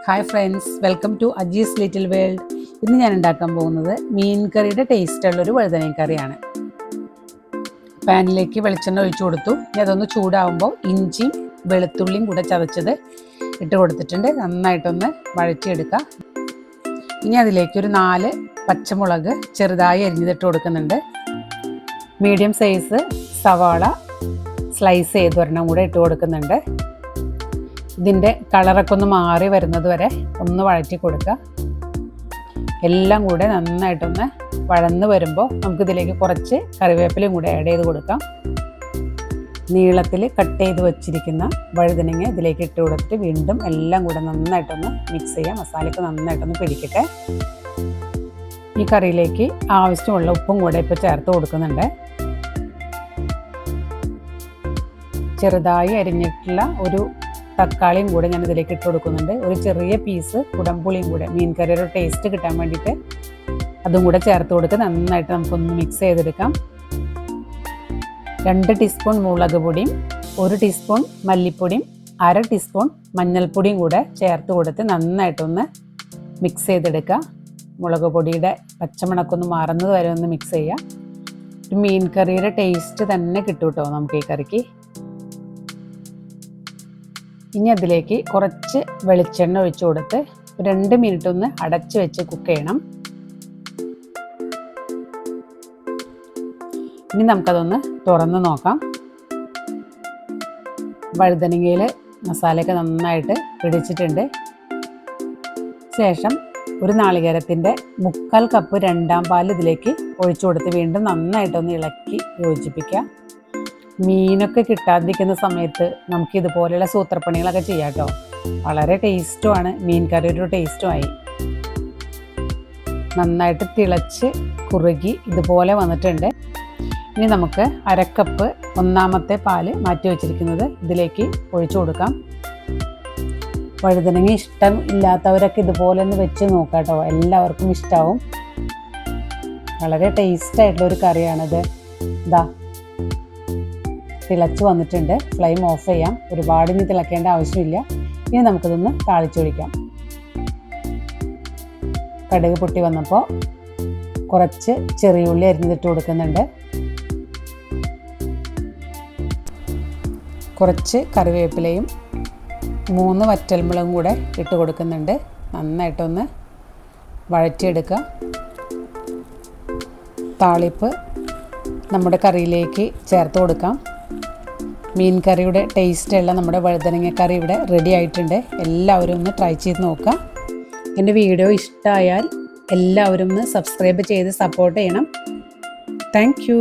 Hi friends, welcome to Ajees little world. ഇന്ന് ഞാൻ ഉണ്ടാക്കാൻ പോകുന്നത് മീൻ കറിയുടെ ടേസ്റ്റുള്ളൊരു വഴുതനങ്ങ കറിയാണ്. പാനിലേക്ക് വെളിച്ചെണ്ണ ഒഴിച്ചു കൊടുത്തു. ഇനി അതൊന്ന് ചൂടാവുമ്പോൾ ഇഞ്ചിയും വെളുത്തുള്ളിയും കൂടെ ചതച്ചത് ഇട്ട് കൊടുത്തിട്ടുണ്ട്. നന്നായിട്ടൊന്ന് വഴറ്റിയെടുക്കുക. ഇനി അതിലേക്ക് ഒരു 4 പച്ചമുളക് ചെറുതായി അരിഞ്ഞിട്ട് കൊടുക്കുന്നുണ്ട്. മീഡിയം സൈസ് സവാള സ്ലൈസ് ചെയ്ത് ഒരെണ്ണം കൂടെ ഇട്ട് കൊടുക്കുന്നുണ്ട്. ഇതിൻ്റെ കളറൊക്കെ ഒന്ന് മാറി വരുന്നത് വരെ ഒന്ന് വഴറ്റി കൊടുക്കുക. എല്ലാം കൂടെ നന്നായിട്ടൊന്ന് വഴന്ന് വരുമ്പോൾ നമുക്കിതിലേക്ക് കുറച്ച് കറിവേപ്പിലയും കൂടെ ആഡ് ചെയ്ത് കൊടുക്കാം. നീളത്തിൽ കട്ട് ചെയ്ത് വച്ചിരിക്കുന്ന വഴുതനങ്ങ ഇതിലേക്ക് ഇട്ട് കൊടുത്തിട്ട് വീണ്ടും എല്ലാം കൂടെ നന്നായിട്ടൊന്ന് മിക്സ് ചെയ്യാം. മസാലയ്ക്ക് നന്നായിട്ടൊന്ന് പിടിക്കട്ടെ. ഈ കറിയിലേക്ക് ആവശ്യമുള്ള ഉപ്പും കൂടെ ഇപ്പോൾ ചേർത്ത് കൊടുക്കുന്നുണ്ട്. ചെറുതായി അരിഞ്ഞിട്ടുള്ള ഒരു തക്കാളിയും കൂടെ ഞാൻ ഇതിലേക്ക് ഇട്ട് കൊടുക്കുന്നുണ്ട്. ഒരു ചെറിയ പീസ് കുടംപുളിയും കൂടെ മീൻ കറിയുടെ ടേസ്റ്റ് കിട്ടാൻ വേണ്ടിയിട്ട് അതും കൂടെ ചേർത്ത് കൊടുത്ത് നന്നായിട്ട് നമുക്കൊന്ന് മിക്സ് ചെയ്തെടുക്കാം. 2 ടീസ്പൂൺ മുളക് പൊടിയും 1 ടീസ്പൂൺ മല്ലിപ്പൊടിയും 1/2 ടീസ്പൂൺ മഞ്ഞൾപ്പൊടിയും കൂടെ ചേർത്ത് കൊടുത്ത് നന്നായിട്ടൊന്ന് മിക്സ് ചെയ്തെടുക്കുക. മുളക് പൊടിയുടെ പച്ചമണക്കൊന്ന് മാറുന്നത് വരെ ഒന്ന് മിക്സ് ചെയ്യുക. മീൻ കറിയുടെ ടേസ്റ്റ് തന്നെ കിട്ടും കേട്ടോ നമുക്ക് ഈ കറിക്ക്. ഇനി അതിലേക്ക് കുറച്ച് വെളിച്ചെണ്ണ ഒഴിച്ചു കൊടുത്ത് 2 മിനിറ്റ് ഒന്ന് അടച്ചു വെച്ച് കുക്ക് ചെയ്യണം. ഇനി നമുക്കതൊന്ന് തുറന്ന് നോക്കാം. വഴുതനങ്ങയിൽ മസാലയൊക്കെ നന്നായിട്ട് പിടിച്ചിട്ടുണ്ട്. ശേഷം ഒരു നാളികേരത്തിൻ്റെ 1/4 കപ്പ് 2ാം പാൽ ഇതിലേക്ക് ഒഴിച്ചു കൊടുത്ത് വീണ്ടും നന്നായിട്ടൊന്ന് ഇളക്കി യോജിപ്പിക്കുക. മീനൊക്കെ കിട്ടാതിരിക്കുന്ന സമയത്ത് നമുക്ക് ഇതുപോലെയുള്ള സൂത്രപ്പണികളൊക്കെ ചെയ്യാം കേട്ടോ. വളരെ ടേസ്റ്റുമാണ്. മീൻ കറി ഒരു ടേസ്റ്റുമായി നന്നായിട്ട് തിളച്ച് കുറുകി ഇതുപോലെ വന്നിട്ടുണ്ട്. ഇനി നമുക്ക് 1/2 കപ്പ് 1ാമത്തെ പാല് മാറ്റി വെച്ചിരിക്കുന്നത് ഇതിലേക്ക് ഒഴിച്ചു കൊടുക്കാം. വഴുതനങ്ങ ഇഷ്ടം ഇല്ലാത്തവരൊക്കെ ഇതുപോലെ ഒന്ന് വെച്ച് നോക്കാം കേട്ടോ. എല്ലാവർക്കും ഇഷ്ടമാവും. വളരെ ടേസ്റ്റായിട്ടുള്ളൊരു കറിയാണിത്. ഇതാ തിളച്ച് വന്നിട്ടുണ്ട്. ഫ്ലെയിം ഓഫ് ചെയ്യാം. ഒരുപാട് ഇനി തിളക്കേണ്ട ആവശ്യമില്ല. ഇനി നമുക്കിതൊന്ന് താളിച്ചൊഴിക്കാം. കടുക് പൊട്ടി വന്നപ്പോൾ കുറച്ച് ചെറിയുള്ളി അരിഞ്ഞിട്ട് കൊടുക്കുന്നുണ്ട്. കുറച്ച് കറിവേപ്പിലയും 3 വറ്റൽമുളകും കൂടെ ഇട്ട് കൊടുക്കുന്നുണ്ട്. നന്നായിട്ടൊന്ന് വഴറ്റിയെടുക്കുക. താളിപ്പ് നമ്മുടെ കറിയിലേക്ക് ചേർത്ത് കൊടുക്കാം. മീൻ കറിയുടെ ടേസ്റ്റുള്ള നമ്മുടെ വഴുതനങ്ങ കറി ഇവിടെ റെഡി ആയിട്ടുണ്ട്. എല്ലാവരും ഒന്ന് ട്രൈ ചെയ്ത് നോക്കുക. എൻ്റെ വീഡിയോ ഇഷ്ടമായാൽ എല്ലാവരും ഒന്ന് സബ്സ്ക്രൈബ് ചെയ്ത് സപ്പോർട്ട് ചെയ്യണം. Thank you.